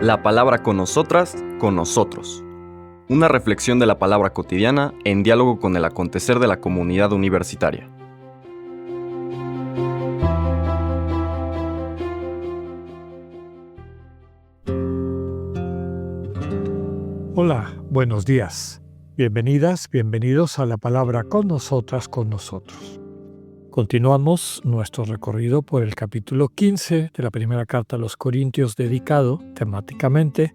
La palabra con nosotras, con nosotros. Una reflexión de la palabra cotidiana en diálogo con el acontecer de la comunidad universitaria. Hola, buenos días. Bienvenidas, bienvenidos a la palabra con nosotras, con nosotros. Continuamos nuestro recorrido por el capítulo 15 de la primera carta a los Corintios, dedicado temáticamente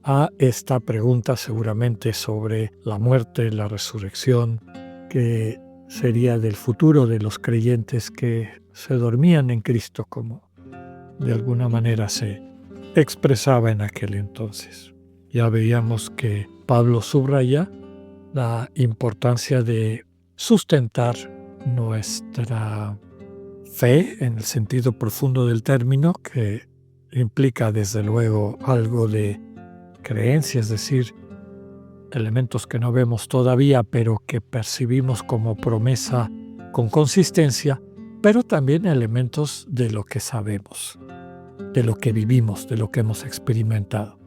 a esta pregunta seguramente sobre la muerte, la resurrección, que sería del futuro de los creyentes que se dormían en Cristo, como de alguna manera se expresaba en aquel entonces. Ya veíamos que Pablo subraya la importancia de sustentar nuestra fe en el sentido profundo del término, que implica desde luego algo de creencia, es decir, elementos que no vemos todavía, pero que percibimos como promesa con consistencia, pero también elementos de lo que sabemos, de lo que vivimos, de lo que hemos experimentado.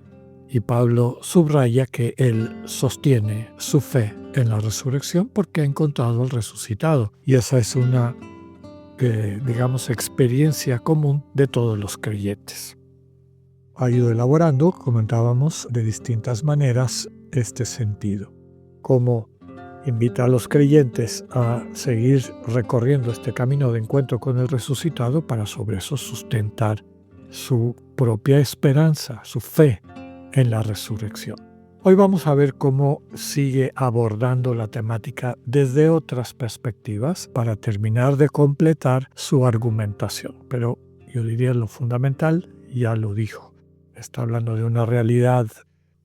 Y Pablo subraya que él sostiene su fe en la resurrección porque ha encontrado al resucitado. Y esa es una, experiencia común de todos los creyentes. Ha ido elaborando, comentábamos, de distintas maneras este sentido. Como invita a los creyentes a seguir recorriendo este camino de encuentro con el resucitado para sobre eso sustentar su propia esperanza, su fe en la resurrección. Hoy vamos a ver cómo sigue abordando la temática desde otras perspectivas para terminar de completar su argumentación. Pero yo diría lo fundamental, ya lo dijo. Está hablando de una realidad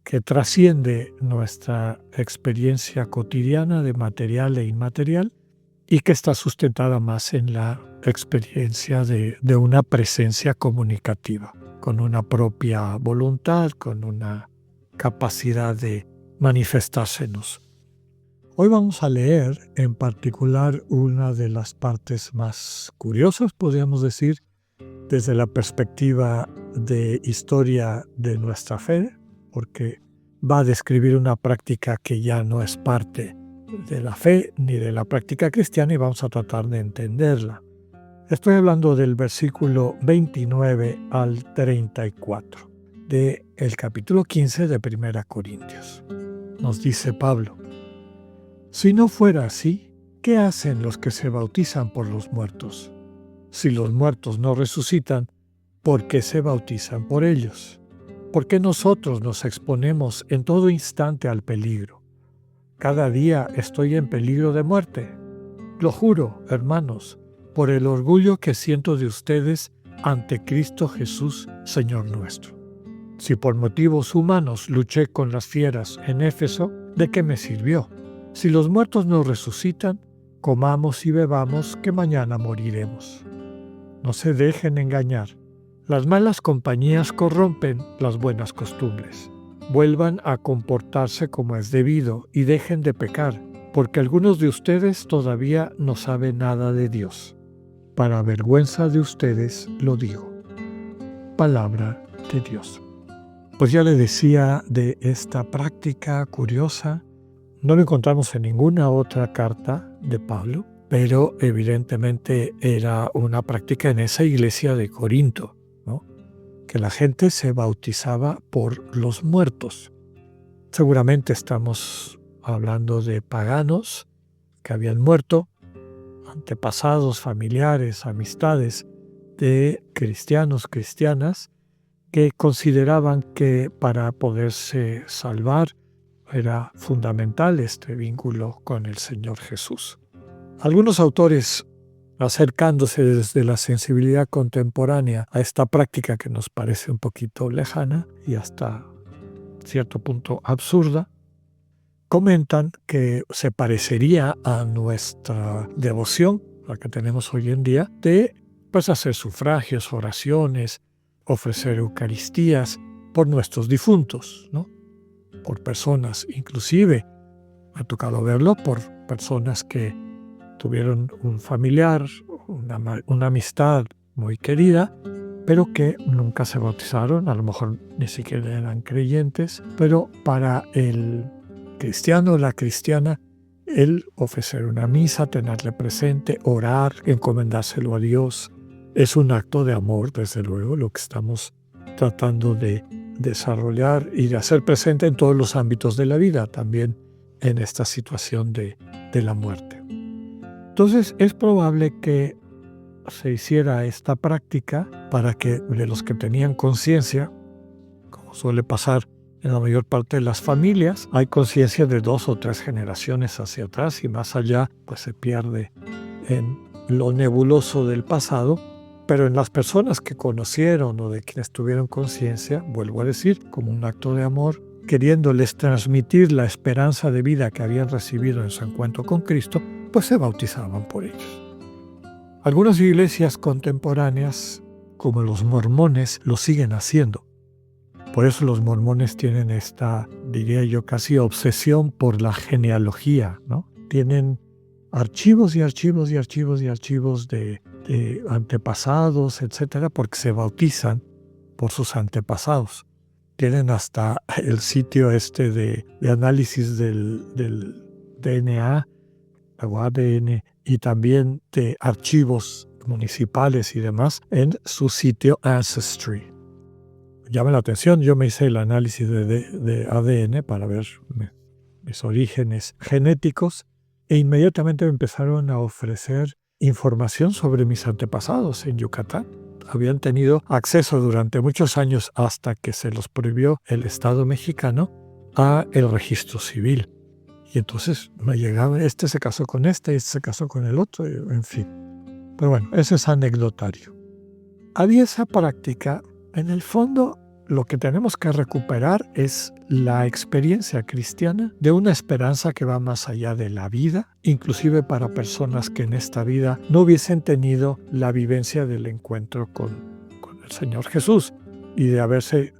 que trasciende nuestra experiencia cotidiana de material e inmaterial y que está sustentada más en la experiencia de una presencia comunicativa, con una propia voluntad, con una capacidad de manifestársenos. Hoy vamos a leer en particular una de las partes más curiosas, podríamos decir, desde la perspectiva de historia de nuestra fe, porque va a describir una práctica que ya no es parte de la fe ni de la práctica cristiana y vamos a tratar de entenderla. Estoy hablando del versículo 29 al 34 del capítulo 15 de 1 Corintios. Nos dice Pablo: si no fuera así, ¿qué hacen los que se bautizan por los muertos? Si los muertos no resucitan, ¿por qué se bautizan por ellos? ¿Por qué nosotros nos exponemos en todo instante al peligro? Cada día estoy en peligro de muerte. Lo juro, hermanos, por el orgullo que siento de ustedes ante Cristo Jesús, Señor nuestro. Si por motivos humanos luché con las fieras en Éfeso, ¿de qué me sirvió? Si los muertos no resucitan, comamos y bebamos, que mañana moriremos. No se dejen engañar. Las malas compañías corrompen las buenas costumbres. Vuelvan a comportarse como es debido y dejen de pecar, porque algunos de ustedes todavía no saben nada de Dios. Para vergüenza de ustedes lo digo. Palabra de Dios. Pues ya le decía de esta práctica curiosa, no lo encontramos en ninguna otra carta de Pablo, pero evidentemente era una práctica en esa iglesia de Corinto, ¿no? Que la gente se bautizaba por los muertos. Seguramente estamos hablando de paganos que habían muerto, antepasados, familiares, amistades de cristianos, cristianas, que consideraban que para poderse salvar era fundamental este vínculo con el Señor Jesús. Algunos autores, acercándose desde la sensibilidad contemporánea a esta práctica que nos parece un poquito lejana y hasta cierto punto absurda, comentan que se parecería a nuestra devoción, la que tenemos hoy en día, de hacer sufragios, oraciones, ofrecer eucaristías por nuestros difuntos, ¿no? Por personas, inclusive me ha tocado verlo por personas que tuvieron un familiar, una amistad muy querida, pero que nunca se bautizaron, a lo mejor ni siquiera eran creyentes, pero para el cristiano o la cristiana, el ofrecer una misa, tenerle presente, orar, encomendárselo a Dios, es un acto de amor, desde luego, lo que estamos tratando de desarrollar y de hacer presente en todos los ámbitos de la vida, también en esta situación de la muerte. Entonces, es probable que se hiciera esta práctica para que de los que tenían conciencia, como suele pasar en la mayor parte de las familias, hay conciencia de 2 o 3 generaciones hacia atrás y más allá, pues se pierde en lo nebuloso del pasado, pero en las personas que conocieron o de quienes tuvieron conciencia, vuelvo a decir, como un acto de amor, queriéndoles transmitir la esperanza de vida que habían recibido en su encuentro con Cristo, pues se bautizaban por ellos. Algunas iglesias contemporáneas, como los mormones, lo siguen haciendo. Por eso los mormones tienen esta, diría yo, casi obsesión por la genealogía, ¿no? Tienen archivos y archivos y archivos y archivos de antepasados, etcétera, porque se bautizan por sus antepasados. Tienen hasta el sitio de análisis del DNA o ADN y también de archivos municipales y demás en su sitio Ancestry. Llama la atención, yo me hice el análisis de ADN para ver mis orígenes genéticos e inmediatamente me empezaron a ofrecer información sobre mis antepasados en Yucatán. Habían tenido acceso durante muchos años hasta que se los prohibió el Estado mexicano a el registro civil. Y entonces me llegaba, este se casó con este se casó con el otro, en fin. Pero bueno, ese es anecdotario. Había esa práctica. En el fondo, lo que tenemos que recuperar es la experiencia cristiana de una esperanza que va más allá de la vida, inclusive para personas que en esta vida no hubiesen tenido la vivencia del encuentro con el Señor Jesús y de haberse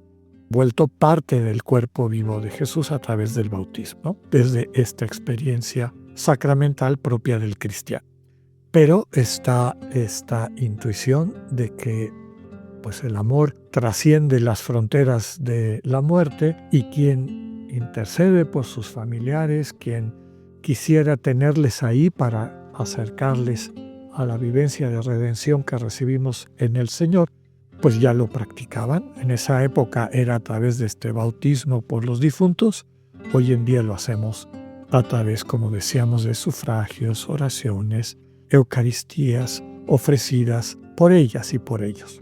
vuelto parte del cuerpo vivo de Jesús a través del bautismo, desde esta experiencia sacramental propia del cristiano. Pero está esta intuición de que pues el amor trasciende las fronteras de la muerte y quien intercede por sus familiares, quien quisiera tenerles ahí para acercarles a la vivencia de redención que recibimos en el Señor, pues ya lo practicaban. En esa época era a través de este bautismo por los difuntos. Hoy en día lo hacemos a través, como decíamos, de sufragios, oraciones, eucaristías ofrecidas por ellas y por ellos.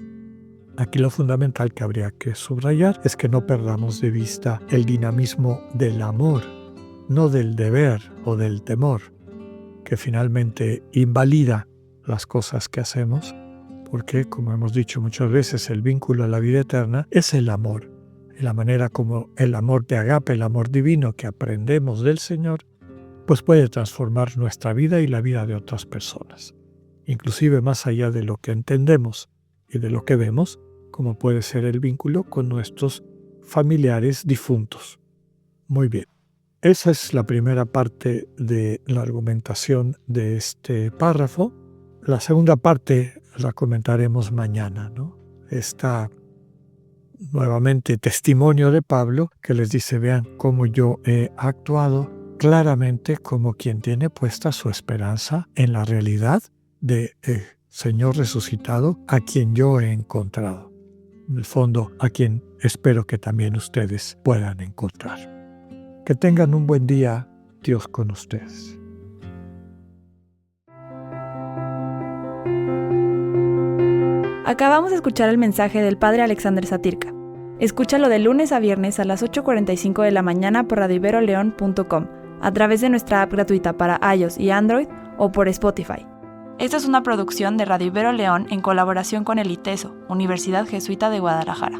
Aquí lo fundamental que habría que subrayar es que no perdamos de vista el dinamismo del amor, no del deber o del temor, que finalmente invalida las cosas que hacemos, porque, como hemos dicho muchas veces, el vínculo a la vida eterna es el amor. Y la manera como el amor de agape, el amor divino que aprendemos del Señor, pues puede transformar nuestra vida y la vida de otras personas, inclusive más allá de lo que entendemos y de lo que vemos, como puede ser el vínculo con nuestros familiares difuntos. Muy bien, esa es la primera parte de la argumentación de este párrafo. La segunda parte la comentaremos mañana, ¿no? Está nuevamente testimonio de Pablo que les dice, vean cómo yo he actuado claramente como quien tiene puesta su esperanza en la realidad del Señor resucitado a quien yo he encontrado. En el fondo, a quien espero que también ustedes puedan encontrar. Que tengan un buen día, Dios con ustedes. Acabamos de escuchar el mensaje del Padre Alexander Satirka. Escúchalo de lunes a viernes a las 8:45 de la mañana por radioiberoleon.com, a través de nuestra app gratuita para iOS y Android o por Spotify. Esta es una producción de Radio Ibero León en colaboración con el ITESO, Universidad Jesuita de Guadalajara.